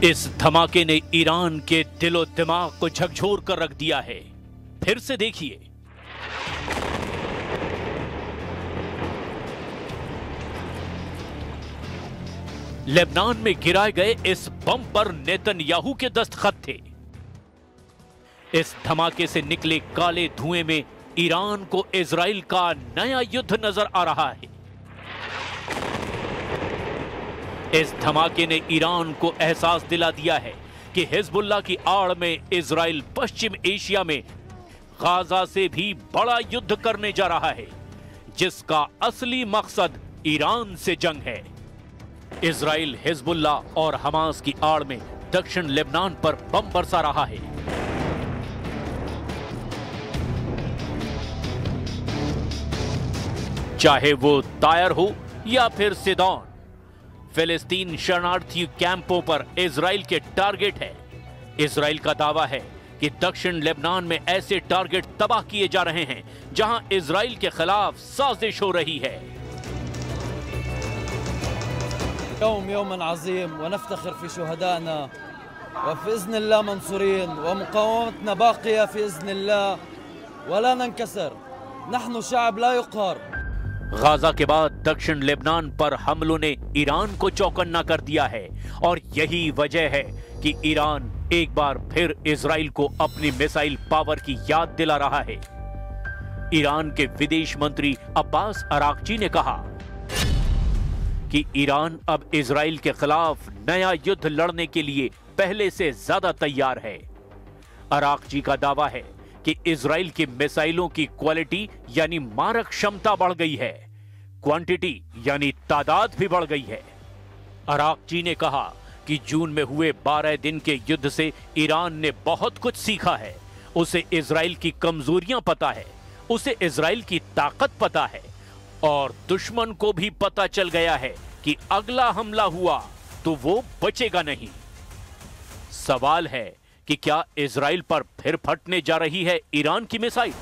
इस धमाके ने ईरान के दिलो दिमाग को झकझोर कर रख दिया है। फिर से देखिए। लेबनान में गिराए गए इस बम पर नेतन्याहू के दस्तखत थे। इस धमाके से निकले काले धुएं में ईरान को इजराइल का नया युद्ध नजर आ रहा है। इस धमाके ने ईरान को एहसास दिला दिया है कि हिजबुल्लाह की आड़ में इजराइल पश्चिम एशिया में गाजा से भी बड़ा युद्ध करने जा रहा है, जिसका असली मकसद ईरान से जंग है। इजराइल हिजबुल्लाह और हमास की आड़ में दक्षिण लेबनान पर बम बरसा रहा है। चाहे वो तायर हो या फिर सिदोन, फिलिस्तीन शरणार्थी कैंपों पर इजराइल के टारगेट है। इजराइल का दावा है कि दक्षिण लेबनान में ऐसे टारगेट तबाह किए जा रहे हैं जहां इजराइल के खिलाफ साजिश हो रही है। यौमन अज़ीम व नफ्तखिर फी शुहदाना व बिइज़्न अल्लाह मंसूरीन व मुक़ावमतना बाक़िया फी इज़्न अल्लाह व ला ननकसर नहनु शअब ला युक़हर। गाजा के बाद दक्षिण लेबनान पर हमलों ने ईरान को चौकन्ना कर दिया है और यही वजह है कि ईरान एक बार फिर इजराइल को अपनी मिसाइल पावर की याद दिला रहा है। ईरान के विदेश मंत्री अब्बास अराक्ची ने कहा कि ईरान अब इजराइल के खिलाफ नया युद्ध लड़ने के लिए पहले से ज्यादा तैयार है। अराक्ची का दावा है कि इजराइल की मिसाइलों की क्वालिटी यानी मारक क्षमता बढ़ गई है, क्वांटिटी यानी तादाद भी बढ़ गई है। अराक्ची ने कहा कि जून में हुए 12 दिन के युद्ध से ईरान ने बहुत कुछ सीखा है। उसे इजराइल की कमजोरियां पता है, उसे इजराइल की ताकत पता है और दुश्मन को भी पता चल गया है कि अगला हमला हुआ तो वो बचेगा नहीं। सवाल है कि क्या इजराइल पर फिर फटने जा रही है ईरान की मिसाइल?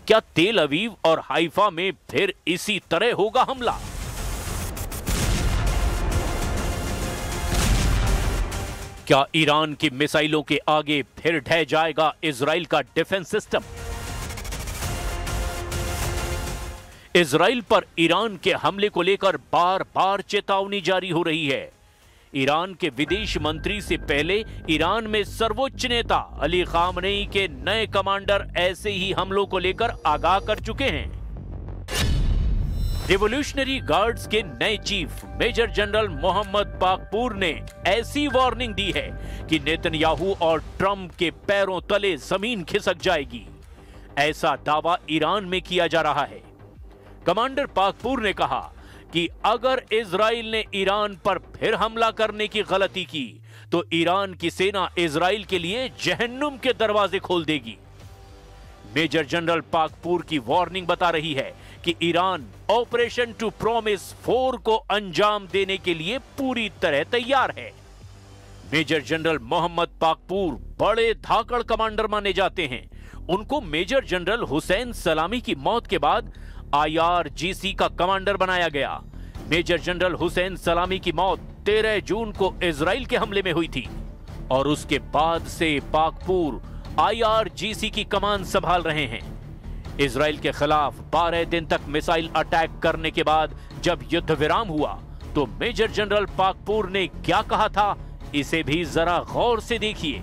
क्या तेल अवीव और हाइफा में फिर इसी तरह होगा हमला? क्या ईरान की मिसाइलों के आगे फिर ढह जाएगा इजराइल का डिफेंस सिस्टम? इजराइल पर ईरान के हमले को लेकर बार बार चेतावनी जारी हो रही है। ईरान के विदेश मंत्री से पहले ईरान में सर्वोच्च नेता अली खामनेई के नए कमांडर ऐसे ही हमलों को लेकर आगाह कर चुके हैं। रिवॉल्यूशनरी गार्ड्स के नए chief major general Mohammad Pakpour ने ऐसी वार्निंग दी है कि नेतन्याहू और ट्रंप के पैरों तले जमीन खिसक जाएगी। ऐसा दावा ईरान में किया जा रहा है। कमांडर पाकपूर ने कहा कि अगर इजराइल ने ईरान पर फिर हमला करने की गलती की तो ईरान की सेना इजराइल के लिए जहन्नुम के दरवाजे खोल देगी। मेजर जनरल पाकपूर की वार्निंग बता रही है कि ईरान ऑपरेशन टू प्रॉमिस 4 को अंजाम देने के लिए पूरी तरह तैयार है। मेजर जनरल मोहम्मद पाकपूर बड़े धाकड़ कमांडर माने जाते हैं। उनको मेजर जनरल हुसैन सलामी की मौत के बाद IRGC का कमांडर बनाया गया। मेजर जनरल हुसैन सलामी की मौत 13 जून को इजराइल के हमले में हुई थी और उसके बाद से पाकपूर IRGC की कमान संभाल रहे हैं। इजराइल के खिलाफ 12 दिन तक मिसाइल अटैक करने के बाद जब युद्ध विराम हुआ तो मेजर जनरल पाकपूर ने क्या कहा था, इसे भी जरा गौर से देखिए।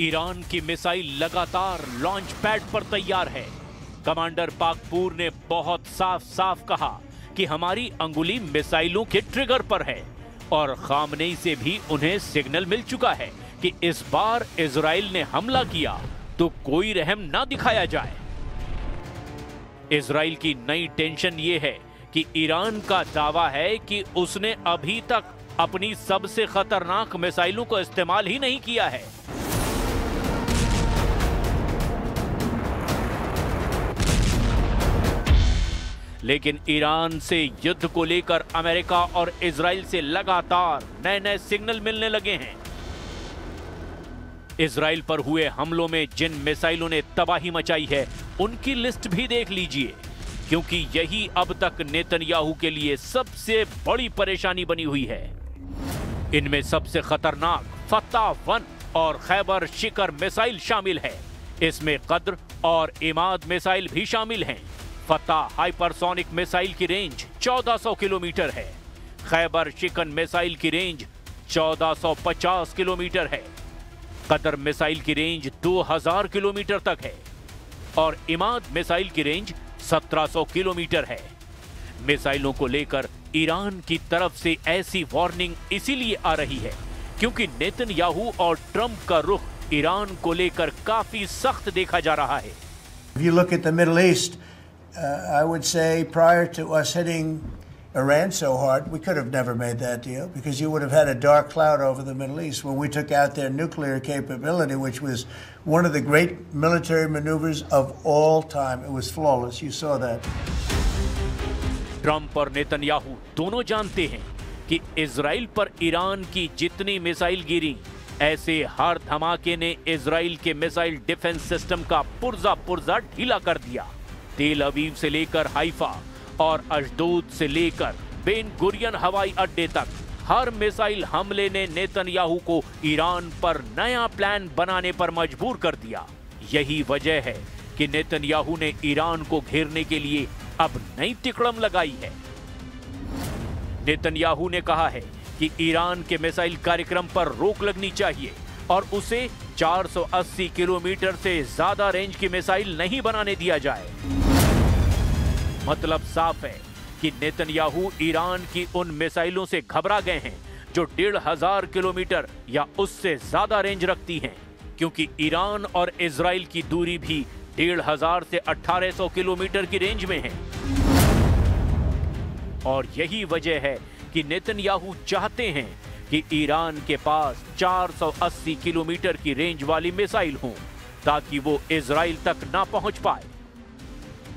ईरान की मिसाइल लगातार लॉन्च पैड पर तैयार है। कमांडर पाकपूर ने बहुत साफ साफ कहा कि हमारी अंगुली मिसाइलों के ट्रिगर पर है और खामनेई से भी उन्हें सिग्नल मिल चुका है कि इस बार इजराइल ने हमला किया तो कोई रहम ना दिखाया जाए। इजराइल की नई टेंशन यह है कि ईरान का दावा है कि उसने अभी तक अपनी सबसे खतरनाक मिसाइलों को इस्तेमाल ही नहीं किया है। लेकिन ईरान से युद्ध को लेकर अमेरिका और इजराइल से लगातार नए नए सिग्नल मिलने लगे हैं। इजराइल पर हुए हमलों में जिन मिसाइलों ने तबाही मचाई है, उनकी लिस्ट भी देख लीजिए, क्योंकि यही अब तक नेतन्याहू के लिए सबसे बड़ी परेशानी बनी हुई है। इनमें सबसे खतरनाक फत्ता-1 और खैबर शिखर मिसाइल शामिल है। इसमें कद्र और इमाद मिसाइल भी शामिल हैं। फत्ता हाइपरसोनिक मिसाइल की रेंज 1400 किलोमीटर है। खैबर शिखर मिसाइल की रेंज 1450 किलोमीटर है। कद्र मिसाइल की रेंज 2000 किलोमीटर तक है और इमाद मिसाइल की रेंज 1700 किलोमीटर है। मिसाइलों को लेकर ईरान की तरफ से ऐसी वार्निंग इसीलिए आ रही है क्योंकि नेतन्याहू और ट्रंप का रुख ईरान को लेकर काफी सख्त देखा जा रहा है। If you look at the Middle East, I would say prior to us hitting Iran so hard, we could have never made that deal because you would have had a dark cloud over the Middle East when we took out their nuclear capability, which was one of the great military maneuvers of all time. It was flawless. You saw that. Trump और Netanyahu दोनों जानते हैं कि Israel पर Iran की जितनी missile गिरी, ऐसे हर धमाके ने इजराइल के मिसाइल डिफेंस सिस्टम का पुर्जा ढीला कर दिया। तेल अवीव से लेकर हाइफा और अशदोद से लेकर बेन गुरियन हवाई अड्डे तक हर मिसाइल हमले ने नेतन्याहू को ईरान पर नया प्लान बनाने पर मजबूर कर दिया। यही वजह है कि नेतन्याहू ने ईरान को घेरने के लिए अब नई तिकड़म लगाई है। नेतन्याहू ने कहा है कि ईरान के मिसाइल कार्यक्रम पर रोक लगनी चाहिए और उसे 480 किलोमीटर से ज्यादा रेंज की मिसाइल नहीं बनाने दिया जाए। मतलब साफ है कि नेतन्याहू ईरान की उन मिसाइलों से घबरा गए हैं जो 1500 किलोमीटर या उससे ज्यादा रेंज रखती हैं, क्योंकि ईरान और इजराइल की दूरी भी 1500 से 1800 किलोमीटर की रेंज में है। और यही वजह है कि नेतन्याहू चाहते हैं कि ईरान के पास 480 किलोमीटर की रेंज वाली मिसाइल हो ताकि वो इजराइल तक ना पहुंच पाए।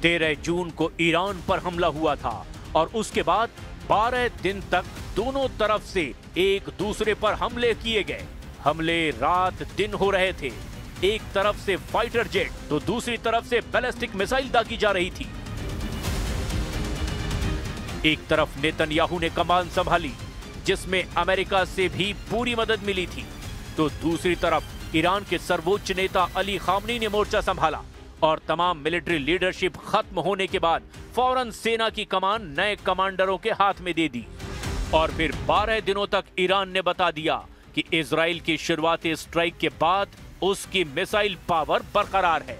13 जून को ईरान पर हमला हुआ था और उसके बाद 12 दिन तक दोनों तरफ से एक दूसरे पर हमले किए गए। हमले रात दिन हो रहे थे। एक तरफ से फाइटर जेट तो दूसरी तरफ से बैलिस्टिक मिसाइल दागी जा रही थी। एक तरफ नेतन्याहू ने कमान संभाली जिसमें अमेरिका से भी पूरी मदद मिली थी, तो दूसरी तरफ ईरान के सर्वोच्च नेता अली खामनी ने मोर्चा संभाला और तमाम मिलिट्री लीडरशिप खत्म होने के बाद फौरन सेना की कमान नए कमांडरों के हाथ में दे दी। और फिर 12 दिनों तक ईरान ने बता दिया कि इजराइल की शुरुआती स्ट्राइक के बाद उसकी मिसाइल पावर बरकरार है।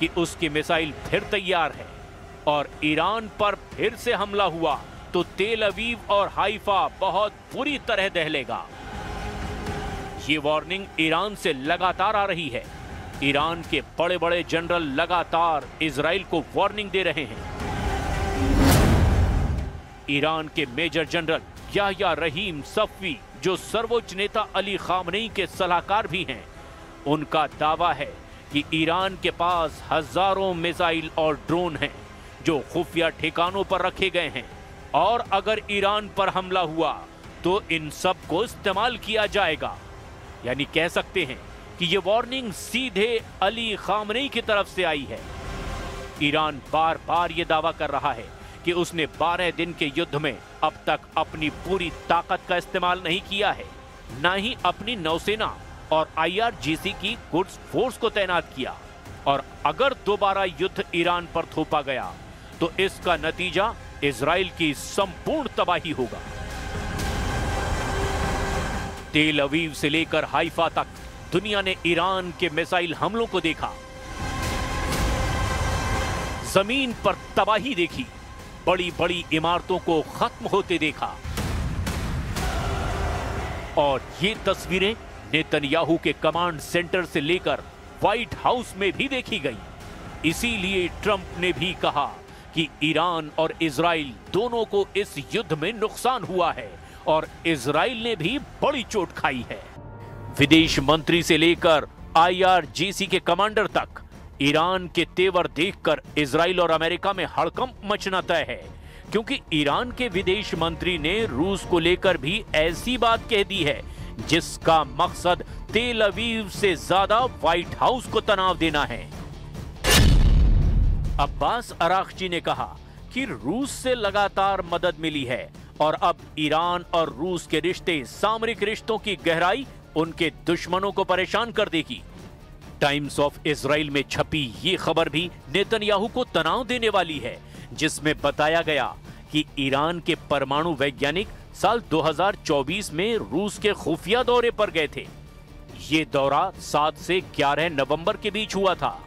कि उसकी मिसाइल फिर तैयार है और ईरान पर फिर से हमला हुआ तो तेल अवीव और हाइफा बहुत बुरी तरह दहलेगा। ये वार्निंग ईरान से लगातार आ रही है। ईरान के बड़े बड़े जनरल लगातार इजराइल को वार्निंग दे रहे हैं। ईरान के मेजर जनरल याह्या रहीम सफ़वी, जो सर्वोच्च नेता अली खामनेई के सलाहकार भी हैं, उनका दावा है कि ईरान के पास हजारों मिसाइल और ड्रोन हैं जो खुफिया ठिकानों पर रखे गए हैं और अगर ईरान पर हमला हुआ तो इन सब को इस्तेमाल किया जाएगा। यानी कह सकते हैं कि ये वार्निंग सीधे अली खामनेई की तरफ से आई है। ईरान बार बार ये दावा कर रहा है कि उसने 12 दिन के युद्ध में अब तक अपनी पूरी ताकत का इस्तेमाल नहीं किया है, ना ही अपनी नौसेना और IRGC की गुड्स फोर्स को तैनात किया। और अगर दोबारा युद्ध ईरान पर थोपा गया तो इसका नतीजा इजराइल की संपूर्ण तबाही होगा। तेल अवीव से लेकर हाइफा तक दुनिया ने ईरान के मिसाइल हमलों को देखा, जमीन पर तबाही देखी, बड़ी बड़ी इमारतों को खत्म होते देखा। और ये तस्वीरें नेतन्याहू के कमांड सेंटर से लेकर व्हाइट हाउस में भी देखी गई। इसीलिए ट्रंप ने भी कहा कि ईरान और इजराइल दोनों को इस युद्ध में नुकसान हुआ है और इजराइल ने भी बड़ी चोट खाई है। विदेश मंत्री से लेकर IRGC के कमांडर तक ईरान के तेवर देखकर इजराइल और अमेरिका में हड़कंप मचना तय है, क्योंकि ईरान के विदेश मंत्री ने रूस को लेकर भी ऐसी बात कह दी है जिसका मकसद तेल अवीव से ज्यादा व्हाइट हाउस को तनाव देना है। अब्बास अरागची ने कहा कि रूस से लगातार मदद मिली है और अब ईरान और रूस के रिश्ते सामरिक रिश्तों की गहराई उनके दुश्मनों को परेशान कर देगी। टाइम्स ऑफ इजराइल में छपी ये खबर भी नेतन्याहू को तनाव देने वाली है, जिसमें बताया गया कि ईरान के परमाणु वैज्ञानिक साल 2024 में रूस के खुफिया दौरे पर गए थे। ये दौरा 7 से 11 नवंबर के बीच हुआ था।